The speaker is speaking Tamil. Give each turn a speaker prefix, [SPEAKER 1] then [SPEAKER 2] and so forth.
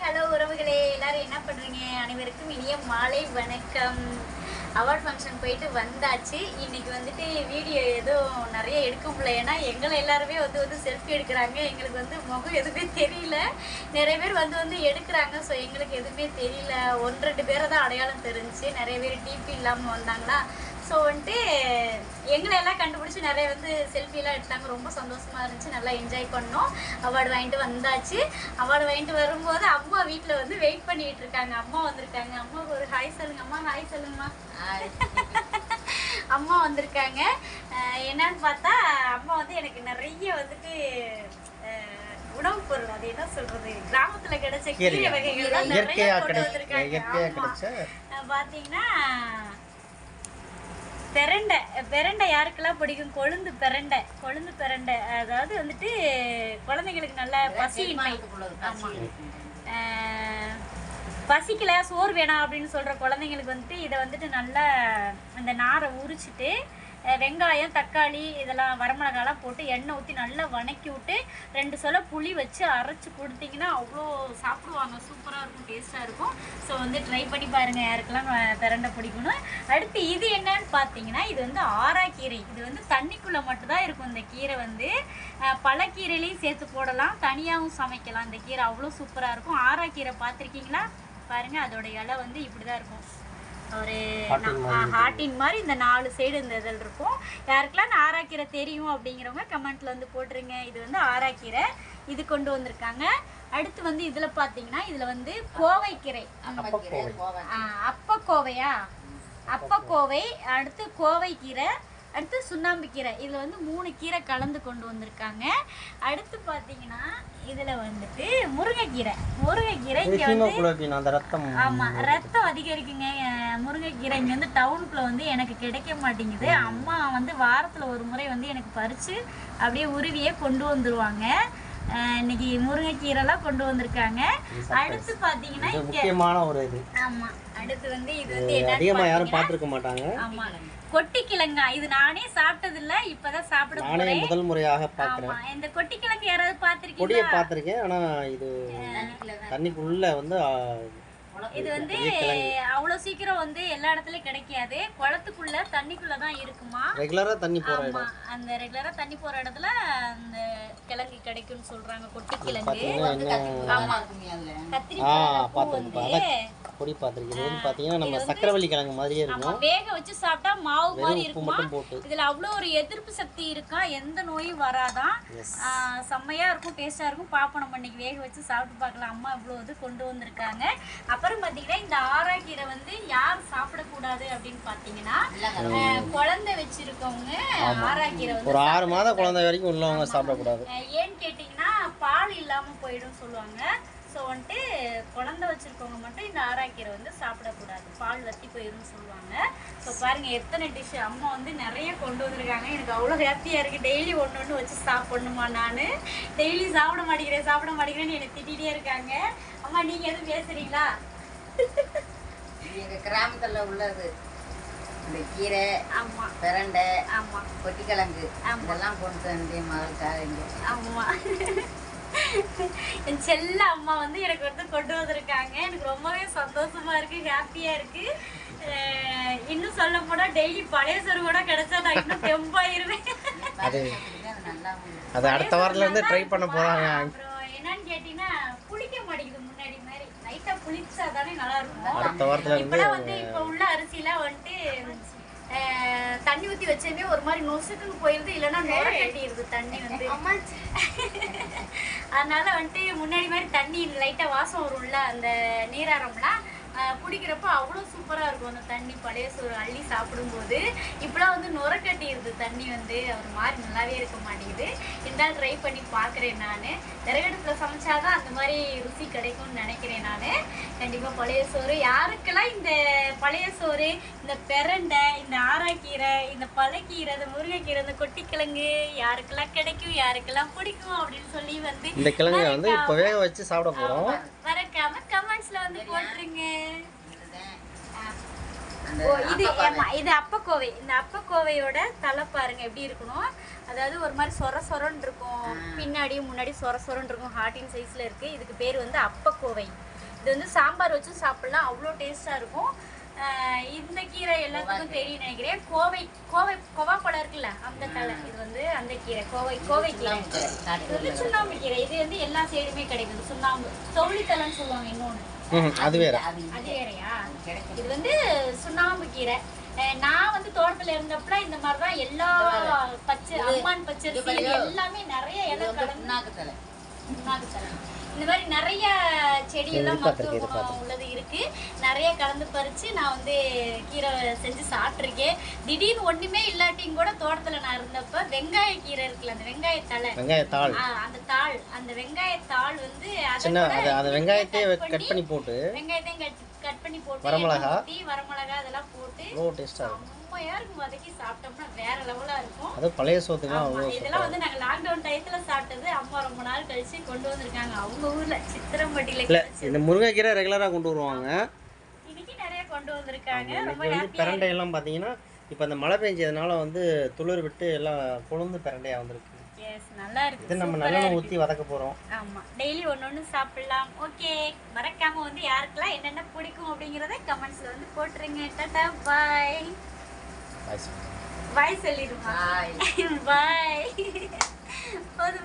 [SPEAKER 1] ஹலோ உறவுகளே, எல்லாரும் என்ன பண்ணுறீங்க? அனைவருக்கும் இனிய மாலை வணக்கம். அவார்ட் ஃபங்க்ஷன் போயிட்டு வந்தாச்சு. இன்னைக்கு வந்துட்டு வீடியோ எதுவும் நிறைய எடுக்க முடியல. ஏன்னா எங்களை எல்லாருமே வந்து செல்ஃபி எடுக்கிறாங்க. எங்களுக்கு வந்து முகம் எதுவுமே தெரியல. நிறைய பேர் வந்து எடுக்கிறாங்க. ஸோ எங்களுக்கு எதுவுமே தெரியல. 1-2 பேரை தான் அடையாளம் தெரிஞ்சு. நிறைய பேர் டிபி இல்லாமல் வந்தாங்களா. ஸோ வந்துட்டு எங்களை எல்லாம் கண்டுபிடிச்சி நிறைய செல்ஃபியெல்லாம் எடுத்தாங்க. ரொம்ப சந்தோஷமாக இருந்துச்சு. நல்லா என்ஜாய் பண்ணோம். அவார்டு வாங்கிட்டு வந்தாச்சு. அவார்டு வாங்கிட்டு வரும்போது அம்மா வீட்டில் வெயிட் பண்ணிகிட்டு இருக்காங்க. அம்மா வந்திருக்காங்க. அம்மாவுக்கு ஒரு ஹாய் சொல்லுங்க. அம்மா ஹாய் சொல்லுங்கம்மா. அம்மா வந்திருக்காங்க. என்னன்னு பார்த்தா அம்மா எனக்கு நிறைய உணவு பொருள், அது என்ன சொல்றது, கிராமத்துல கிடைச்ச கீரை வகைகள் நிறைய கொண்டு வந்திருக்காங்க. பார்த்தீங்கன்னா பெரண்டை யாருக்கெல்லாம் பிடிக்கும்? கொழுந்து பெரண்டை அதாவது குழந்தைங்களுக்கு நல்ல பசியின்மை, பசிக்கல சோறு வேணாம் அப்படின்னு சொல்கிற குழந்தைங்களுக்கு இதை நல்லா அந்த நாரை உரிச்சிட்டு வெங்காயம் தக்காளி இதெல்லாம் வரமிளகாலாம் போட்டு எண்ணெய் ஊற்றி நல்லா வணக்கி விட்டு 2 சொல புளி வச்சு அரைச்சி கொடுத்தீங்கன்னா அவ்வளோ சாப்பிடுவாங்க. சூப்பராக இருக்கும், டேஸ்ட்டாக இருக்கும். ஸோ ட்ரை பண்ணி பாருங்கள் யாருக்கெல்லாம் பெரண்டை பிடிக்கணும். அடுத்து இது என்னன்னு பார்த்தீங்கன்னா இது ஆராக்கீரை. இது தண்ணிக்குள்ளே மட்டும்தான் இருக்கும். இந்த கீரை பழக்கீரையிலையும் சேர்த்து போடலாம், தனியாகவும் சமைக்கலாம். இந்த கீரை அவ்வளோ சூப்பராக இருக்கும். ஆராக்கீரை பார்த்துருக்கீங்களா? பாருங்கள், அதோட இலை இப்படி தான் இருக்கும். ஒரு ஹார்ட்டின் மாதிரி இந்த 4 சைடு இந்த இதில் இருக்கும். யாருக்கெல்லாம் ஆராக்கீரை தெரியும் அப்படிங்கிறவங்க கமெண்ட்ல போட்டுருங்க. இது ஆராக்கீரை இது கொண்டு வந்திருக்காங்க. அடுத்து இதில் பார்த்தீங்கன்னா இதில் கோவைக்கீரை, அப்பக்கோவை, அடுத்து கோவைக்கீரை, அடுத்து சுண்ணாம்பு கீரை. இதில் 3 கீரை கலந்து கொண்டு வந்திருக்காங்க. அடுத்து பார்த்தீங்கன்னா இதில் முருங்கைக்கீரை இங்கே ஆமாம் ரத்தம் அதிகரிக்குங்க. முருங்கைக்கீரை இங்கே டவுனுக்குள்ளே எனக்கு கிடைக்க மாட்டேங்குது. அம்மா வாரத்தில் ஒரு முறை எனக்கு பறித்து அப்படியே உருவியே கொண்டு வந்துருவாங்க. இன்னைக்கு முருங்கைக்கீரைலாம் கொண்டு வந்திருக்காங்க. அடுத்து பார்த்தீங்கன்னா
[SPEAKER 2] முக்கியமான ஒரு இது.
[SPEAKER 1] ஆமாம், அடுத்து இது
[SPEAKER 2] அதிகமாக யாரும் பார்த்துருக்க மாட்டாங்க.
[SPEAKER 1] ஆமாம், கொட்டிக்கிழங்கா. இது நானே சாப்பிட்டதில்ல, இப்பதான் சாப்பிட போறேன்.
[SPEAKER 2] முதல் முறையாக பார்க்கிறேன்.
[SPEAKER 1] இந்த கொட்டிக்கிழங்கு யாராவது பார்த்திருக்கீங்களா?
[SPEAKER 2] கொடியை பார்த்திருக்கேன். ஆனா இது தண்ணிக்குள்ள
[SPEAKER 1] இது அவ்வளவு சீக்கிரம் எல்லா இடத்துலயும் கிடைக்காது. குளத்துக்குள்ள தண்ணிக்குள்ள தான் இருக்குமா.
[SPEAKER 2] ரெகுலரா தண்ணி போற இடம்.
[SPEAKER 1] அந்த ரெகுலரா தண்ணி போற இடத்துல அந்த கிழங்கு கிடைக்கும்னு சொல்றாங்க. கொட்டிக்கிழங்கு. ஆமா, கத்திரிக்காய்
[SPEAKER 2] பொடி பாத்திருக்கீங்க. பாத்தீங்கன்னா நம்ம சக்கரவள்ளி கிழங்கு மாதிரியே இருக்கும்.
[SPEAKER 1] வேக வச்சு சாப்பிட்டா மாவு மாதிரி இருக்குமா. இதுல அவ்வளவு ஒரு எதிர்ப்பு சக்தி இருக்கா, எந்த நோயும் வராதான். செம்மையா இருக்கும், டேஸ்டா இருக்கும். பாப்போம், நம்ம இன்னைக்கு வேக வச்சு சாப்பிட்டு பார்க்கலாம். அம்மா இவ்வளவு கொண்டு வந்திருக்காங்க. அப்புறம் பாத்தீங்கன்னா இந்த ஆராக்கீரை யார் சாப்பிடக்கூடாது அப்படின்னு பாத்தீங்கன்னா குழந்தை வச்சிருக்கவங்க ஆராக்கீரை
[SPEAKER 2] ஒரு 6 மாத குழந்தை வரைக்கும் உள்ளவங்க சாப்பிடக்கூடாது.
[SPEAKER 1] ஏன்னு கேட்டீங்கன்னா பால் இல்லாம போயிடும் சொல்லுவாங்க. ஸோ குழந்தை வச்சுருக்கவங்க மட்டும் இந்த ஆராக்கீரை சாப்பிடக்கூடாது, பால் வற்றி போயிடும்னு சொல்லுவாங்க. ஸோ பாருங்கள் எத்தனை டிஷ்ஷு அம்மா நிறைய கொண்டு வந்திருக்காங்க. எனக்கு அவ்வளோ ஹாப்பியாக இருக்குது. டெய்லி ஒன்று வச்சு சாப்பிட்ணுமா? நான் டெய்லி சாப்பிட மாட்டேங்கிறேன்னு என்னை திட்டிகிட்டே இருக்காங்க. அம்மா நீங்கள் எதுவும் பேசுகிறீங்களா?
[SPEAKER 3] எங்கள் கிராமத்தில் உள்ளது இந்த கீரை, ஆமாம், பிரண்டை, ஆமாம், கொட்டிக்கிழங்கு, இதெல்லாம் கொண்டு வந்து மகளுக்காக இங்கே.
[SPEAKER 1] ஆமாம், என் செல்ல அம்மா எனக்கு கொண்டு வந்திருக்காங்க. எனக்கு ரொம்பவே சந்தோஷமா இருக்கு, ஹாப்பியா இருக்கு. இன்னும் சொல்ல போனா டெய்லி பழைய சோறு கூட கிடைச்சா நான் இன்னும் தெம்பாயிருவேன்.
[SPEAKER 2] அது அடுத்த வாரத்துல இருந்து ட்ரை பண்ண போறாங்க.
[SPEAKER 1] அப்புறம் என்னன்னு கேட்டீங்கன்னா புளிக்க மாட்டேங்குது. முன்னாடி மாதிரி லைட்டா புளிச்சா தானே நல்லா இருக்கும்.
[SPEAKER 2] அடுத்த வாரத்துல
[SPEAKER 1] இருந்து இப்ப உள்ள அரிசிலாம் தண்ணி ஊற்றி வச்சதுமே ஒரு மாதிரி நொசுக்குன்னு போயிருது, இல்லைன்னா நுர கட்டிடுது தண்ணி அதனால முன்னாடி மாதிரி தண்ணி லைட்டாக வாசம் வரும்ல, அந்த நீராரம்லாம் குடிக்கிறப்போ அவ்வளோ சூப்பராக இருக்கும் அந்த தண்ணி. பழைய சோறு அள்ளி சாப்பிடும்போது இப்போலாம் நுர கட்டிடுது தண்ணி ஒரு மாதிரி நல்லாவே இருக்க மாட்டேங்குது. இருந்தாலும் ட்ரை பண்ணி பார்க்குறேன். நான் விறகடுப்பில் சமைச்சாதான் அந்த மாதிரி ருசி கிடைக்கும்னு நினைக்கிறேன். நான் கண்டிப்பாக பழைய சோறு யாருக்கெல்லாம் இந்த பழைய சோறு, இந்த பெரண்டை, இந்த ஆராக்கீரை, இந்த பழக்கீரை, இந்த முருங்கைக்கீரை, இந்த கொட்டிக்கிழங்கு யாருக்கெல்லாம் கிடைக்கும், யாருக்கெல்லாம் பிடிக்கும் அப்படின்னு சொல்லி
[SPEAKER 2] இந்த கிழங்கு இப்போ வேக வச்சு சாப்பிட போகிறோம்.
[SPEAKER 1] மறக்காம கமெண்ட்ஸ்ல போட்டுருங்க. இது அப்பக்கோவை. இந்த அப்பக்கோவையோட தலை பாருங்க எப்படி இருக்கணும். அதாவது ஒரு மாதிரி சொர சொரன்னு இருக்கும், பின்னாடியும் முன்னாடி சொர சொரன்னு இருக்கும். ஹார்ட்டின் சைஸ்ல இருக்கு. இதுக்கு பேர் அப்பக்கோவை. இது வந்து சாம்பார் வச்சு சாப்பிடலாம், அவ்வளோ டேஸ்ட்டாக இருக்கும். இந்த கீரை எல்லாத்துக்கும் தெரியும் நினைக்கிறேன். கொவாப்பழம் இருக்குல்ல, அந்த தலை. இது வந்து அந்த கீரை, கோவை கீரை. இது வந்து சுண்ணாம்பு கீரை. இது வந்து எல்லா சைடுமே கிடைக்கும். சுண்ணாம்பு தோழித்தலைன்னு சொல்லுவாங்க இன்னொன்று.
[SPEAKER 2] அது வேற.
[SPEAKER 1] அது வேறையா? இது வந்து சுண்ணாம்பு கீரை. நான் வந்து தோட்டத்துல இருந்தப்பல இந்த மாதிரி தான் எல்லா பச்சை அம்மான் பச்சரிசி எல்லாமே நிறைய இடம் கலந்து இந்த மாதிரி நிறைய செடியெல்லாம் மருத்துவ குணம் உள்ளது இருக்கு. நிறைய கலந்து பறிச்சு நான் வந்து கீரை செஞ்சு சாப்பிட்ருக்கேன். திடீர்னு ஒண்ணுமே இல்லாட்டியும் கூட தோட்டத்துல நான் இருந்தப்ப வெங்காய கீரை இருக்குல்ல, அந்த வெங்காயத்தாள், அந்த தாள், அந்த வெங்காயத்தாள் வந்து
[SPEAKER 2] வெங்காயத்தையும் கட் பண்ணி போட்டு வரமிளகா
[SPEAKER 1] அதெல்லாம் போட்டு செம்மையா இருக்கும். வதக்கி சாப்பிட்டோம்னா வேற லெவலா இருக்கும்.
[SPEAKER 2] அது பழைய சோத்துக்குலாம்
[SPEAKER 1] இதெல்லாம் வந்து நாங்க லாக்டவுன் டயத்துல சாப்பிட்டது. அம்மா ரொம்ப நாள் கழிச்சு கொண்டு வந்திருக்காங்க அவங்க ஊர்ல சித்திரம்பட்டியில.
[SPEAKER 2] இந்த முருங்கைக்கீரை ரெகுலரா கொண்டு வருவாங்க, இன்னைக்கு
[SPEAKER 1] நிறைய கொண்டு வந்திருக்காங்க. ரொம்ப
[SPEAKER 2] பிரண்டை எல்லாம் பாத்தீங்கன்னா இப்போ அந்த மழை பெஞ்சதுனால வந்து துளிர் விட்டு எல்லாம் கொழுந்து பிரண்டையா வந்திருக்கு.
[SPEAKER 1] நல்லா இருக்கு.
[SPEAKER 2] இது நம்ம நல்லெண்ணெய் ஊத்தி வதக்க போறோம்.
[SPEAKER 1] ஆமா, டெய்லி ஒண்ணு சாப்பிடலாம். ஓகே, மறக்காம வந்து யாருக்கெல்லாம் என்னென்ன பிடிக்கும் அப்படிங்கறத கமெண்ட்ஸ்ல வந்து போட்டுருங்க. Tata bye. பாய் சொல்லிடுமா? பாய்.